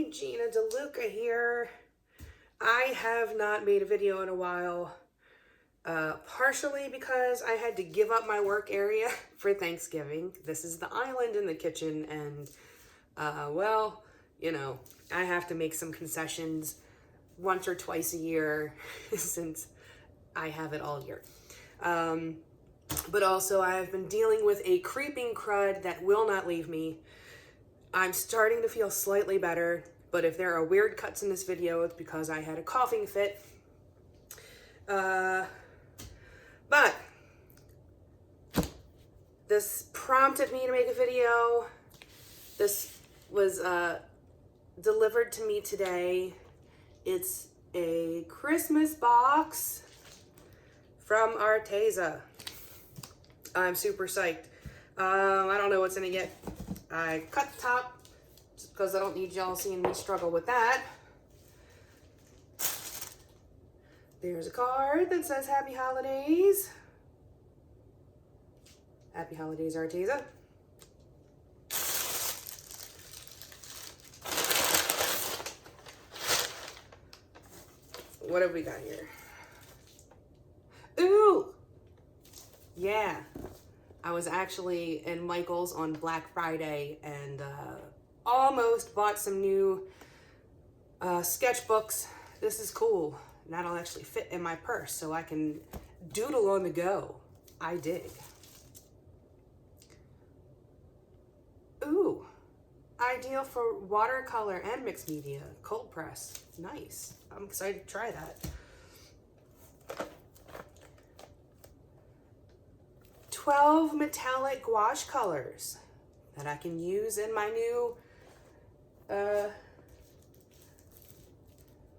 everybody, Gina DeLuca here. I have not made a video in a while, partially because I had to give up my work area for Thanksgiving. This is the island in the kitchen, and well, you know, I have to make some concessions once or twice a year since I have it all year. But also I have been dealing with a creeping crud that will not leave me. I'm starting to feel slightly better, but if there are weird cuts in this video, it's because I had a coughing fit. But this prompted me to make a video. This was delivered to me today. It's a Christmas box from Arteza. I'm super psyched. I don't know what's in it yet. I cut the top just because I don't need y'all seeing me struggle with that. There's a card that says Happy Holidays. Happy Holidays, Arteza. What have we got here? Ooh! Yeah. I was actually in Michael's on Black Friday and almost bought some new sketchbooks. This is cool. And that'll actually fit in my purse so I can doodle on the go. I dig. Ooh. Ideal for watercolor and mixed media. Cold press. Nice. I'm excited to try that. 12 metallic gouache colors that I can use in my new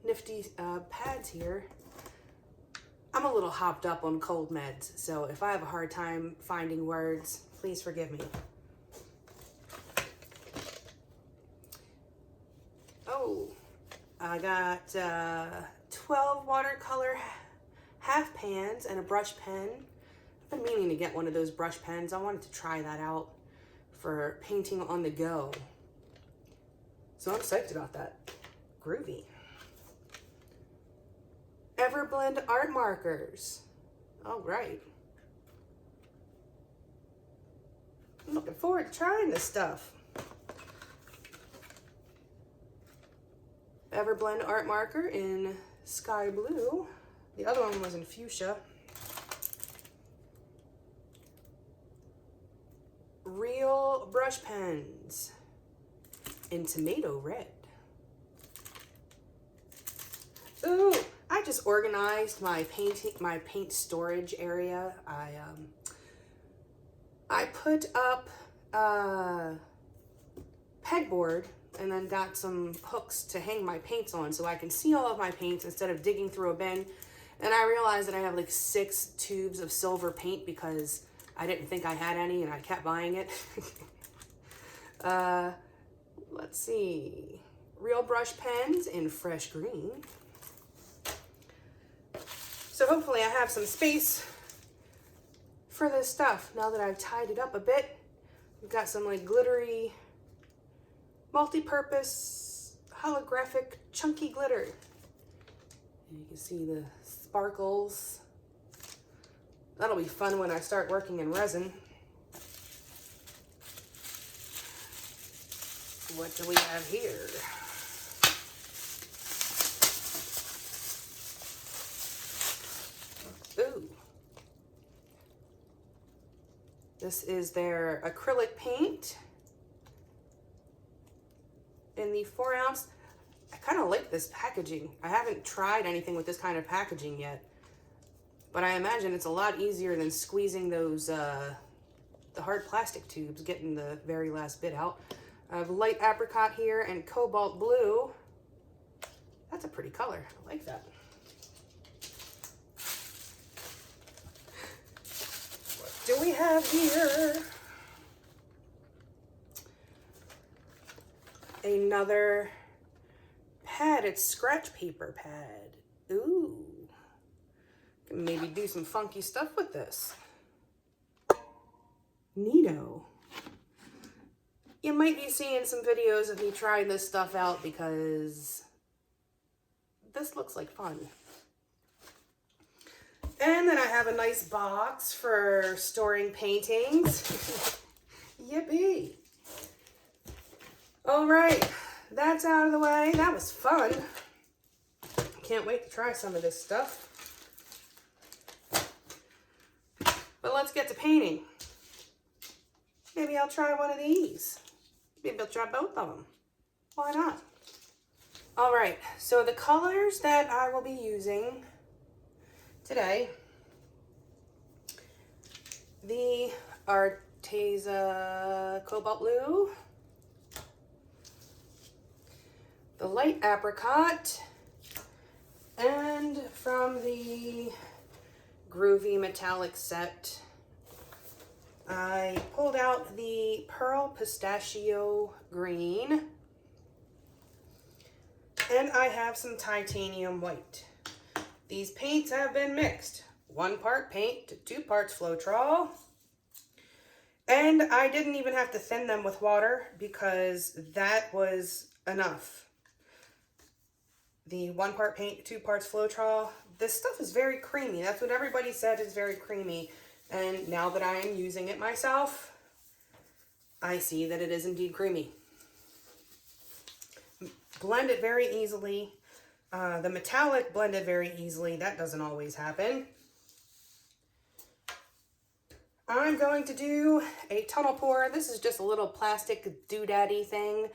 nifty pads here. I'm a little hopped up on cold meds, so if I have a hard time finding words, please forgive me. Oh, I got 12 watercolor half pans and a brush pen. I've been meaning to get one of those brush pens. I wanted to try that out for painting on the go. So I'm psyched about that. Groovy. Everblend art markers. All right. I'm looking forward to trying this stuff. Everblend art marker in sky blue. The other one was in fuchsia. Real brush pens in tomato red. Ooh, I just organized my paint storage area. I put up pegboard and then got some hooks to hang my paints on so I can see all of my paints instead of digging through a bin. And I realized that I have like 6 tubes of silver paint because I didn't think I had any and I kept buying it. Let's see. Real brush pens in fresh green. So hopefully I have some space for this stuff now that I've tied it up a bit. We've got some like glittery, multi-purpose, holographic, chunky glitter. And you can see the sparkles. That'll be fun when I start working in resin. What do we have here? Ooh. This is their acrylic paint in the 4-ounce. I kind of like this packaging. I haven't tried anything with this kind of packaging yet. But I imagine it's a lot easier than squeezing those, the hard plastic tubes, getting the very last bit out. I have light apricot here and cobalt blue. That's a pretty color. I like that. What do we have here? Another pad. It's scratch paper pad. Ooh. Maybe do some funky stuff with this. Neato. you might be seeing some videos of me trying this stuff out because this looks like fun. And then I have a nice box for storing paintings. Yippee. All right, that's out of the way. That was fun. Can't wait to try some of this stuff. But let's get to painting. Maybe I'll try one of these. Maybe I'll try both of them. Why not? All right, so the colors that I will be using today, the Arteza Cobalt Blue, the light Apricot, and from the Groovy Metallic set, I pulled out the Pearl Pistachio Green, and I have some Titanium White. These paints have been mixed. 1 part paint to 2 parts Floetrol. And I didn't even have to thin them with water because that was enough. The 1 part paint, 2 parts Floetrol. This stuff is very creamy. That's what everybody said is very creamy. And now that I am using it myself, I see that it is indeed creamy. Blend it very easily. The metallic blended very easily. That doesn't always happen. I'm going to do a tunnel pour. This is just a little plastic doodaddy thing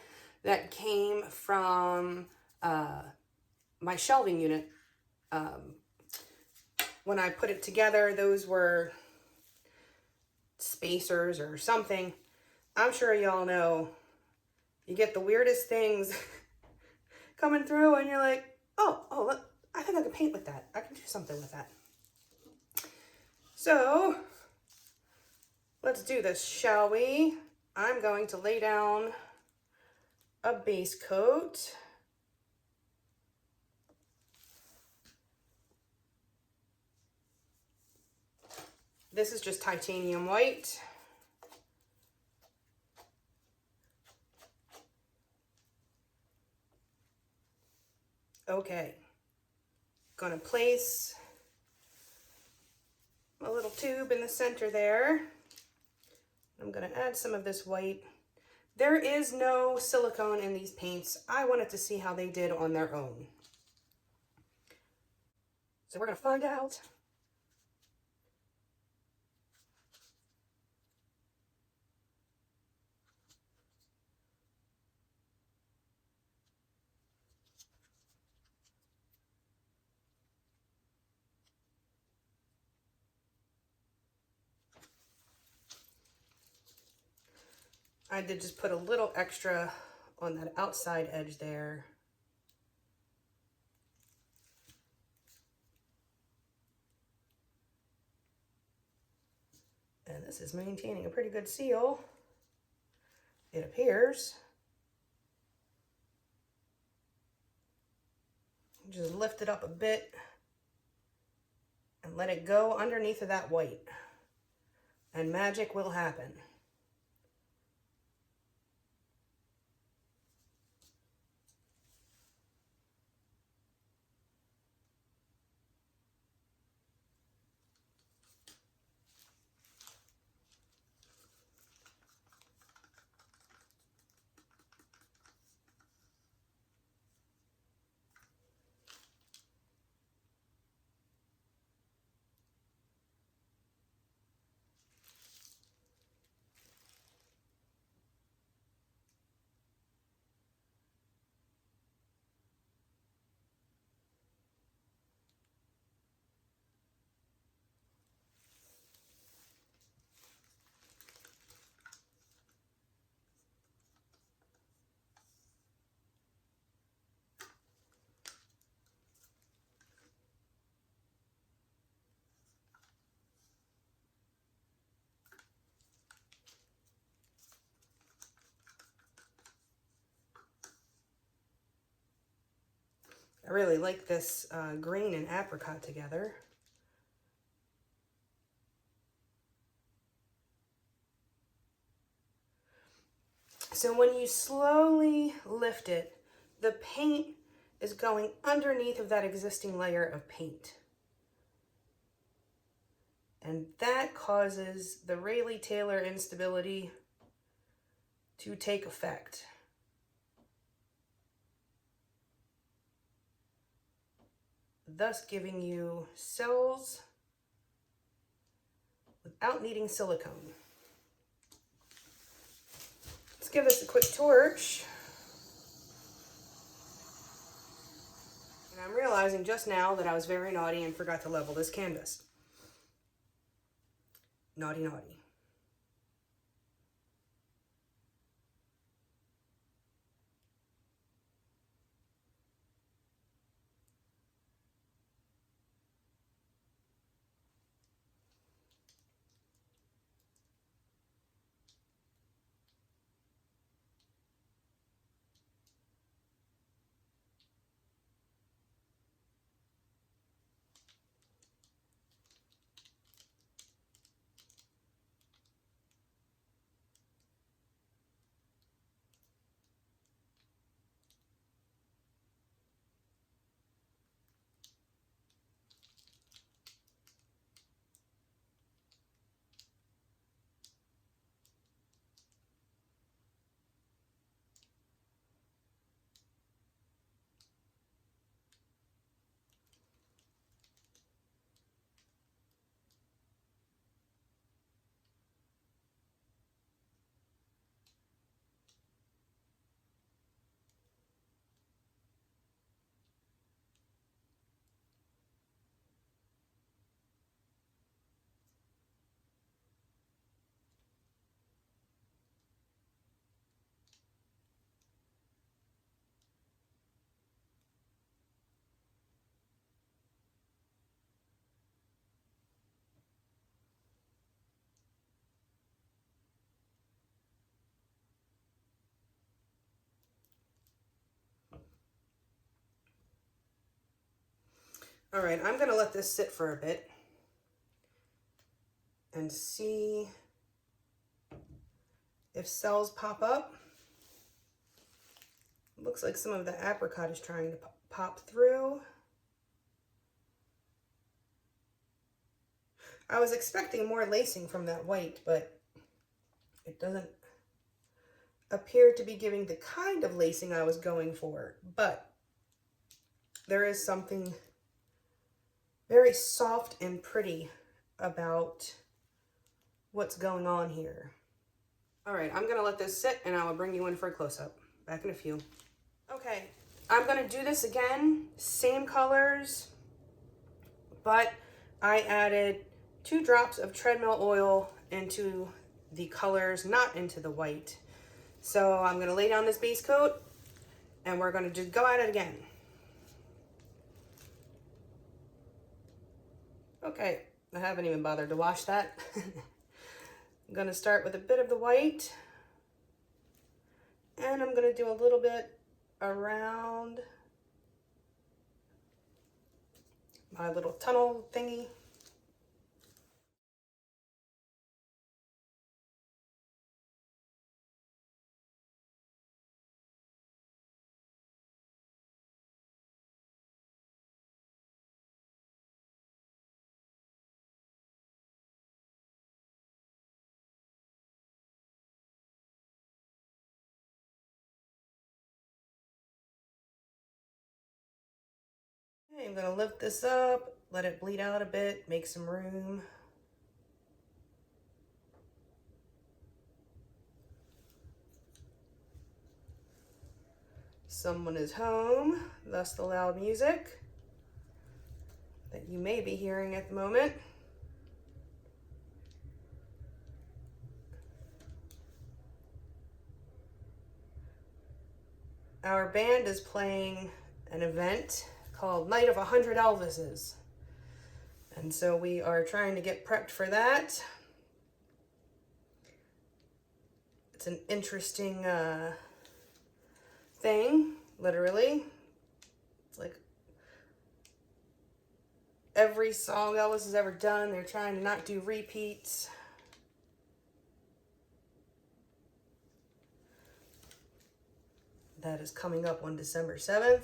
that came from my shelving unit. When I put it together, those were spacers or something. I'm sure y'all know you get the weirdest things coming through and you're like, oh, look, I think I can paint with that. I can do something with that. So let's do this, shall we? I'm going to lay down a base coat. This is just Titanium White. Okay, gonna place a little tube in the center there. I'm gonna add some of this white. There is no silicone in these paints. I wanted to see how they did on their own. So we're gonna find out. I did just put a little extra on that outside edge there. And this is maintaining a pretty good seal, it appears. Just lift it up a bit and let it go underneath of that white, and magic will happen. I really like this green and apricot together. So when you slowly lift it, the paint is going underneath of that existing layer of paint. And that causes the Rayleigh-Taylor instability to take effect. Thus giving you cells without needing silicone. Let's give this a quick torch. And I'm realizing just now that I was very naughty and forgot to level this canvas. Naughty, naughty. All right, I'm gonna let this sit for a bit and see if cells pop up. Looks like some of the apricot is trying to pop through. I was expecting more lacing from that white, but it doesn't appear to be giving the kind of lacing I was going for. But there is something very soft and pretty about what's going on here. All right, I'm gonna let this sit and I will bring you in for a close-up. Back in a few. Okay, I'm gonna do this again, same colors, but I added 2 drops of treadmill oil into the colors, not into the white. So I'm gonna lay down this base coat and we're gonna just go at it again. Okay, I haven't even bothered to wash that. I'm gonna start with a bit of the white and I'm gonna do a little bit around my little tunnel thingy. Okay, I'm gonna lift this up, let it bleed out a bit, make some room. Someone is home, thus the loud music that you may be hearing at the moment. Our band is playing an event called Night of 100 Elvises. And so we are trying to get prepped for that. It's an interesting thing, literally. It's like every song Elvis has ever done, they're trying to not do repeats. that is coming up on December 7th.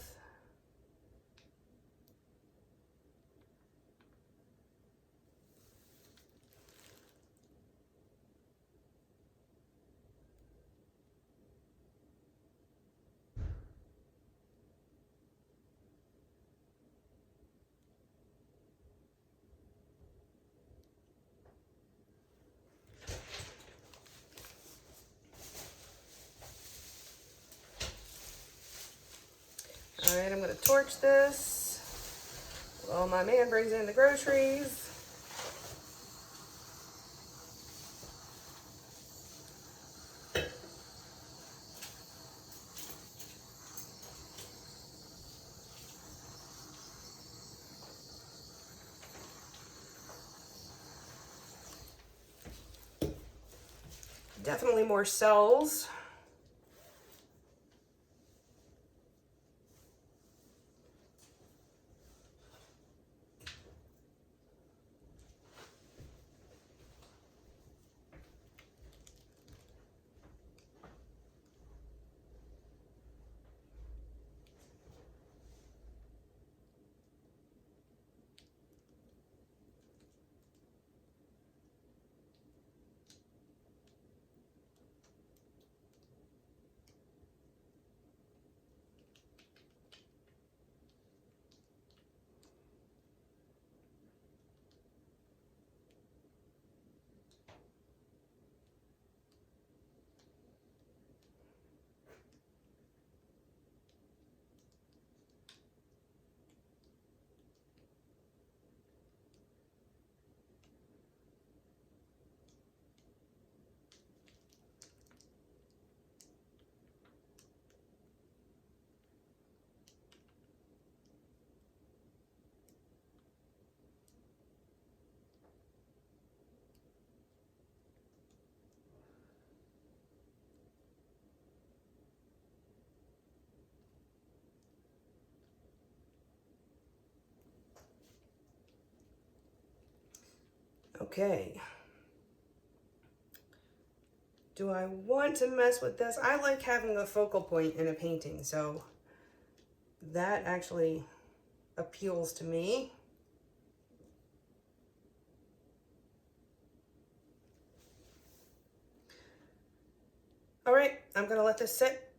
All right, I'm going to torch this while my man brings in the groceries. Definitely more cells. Okay. Do I want to mess with this? I like having a focal point in a painting, so that actually appeals to me. All right, I'm gonna let this sit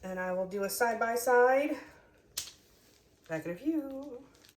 and I will do a side-by-side. Back in a few.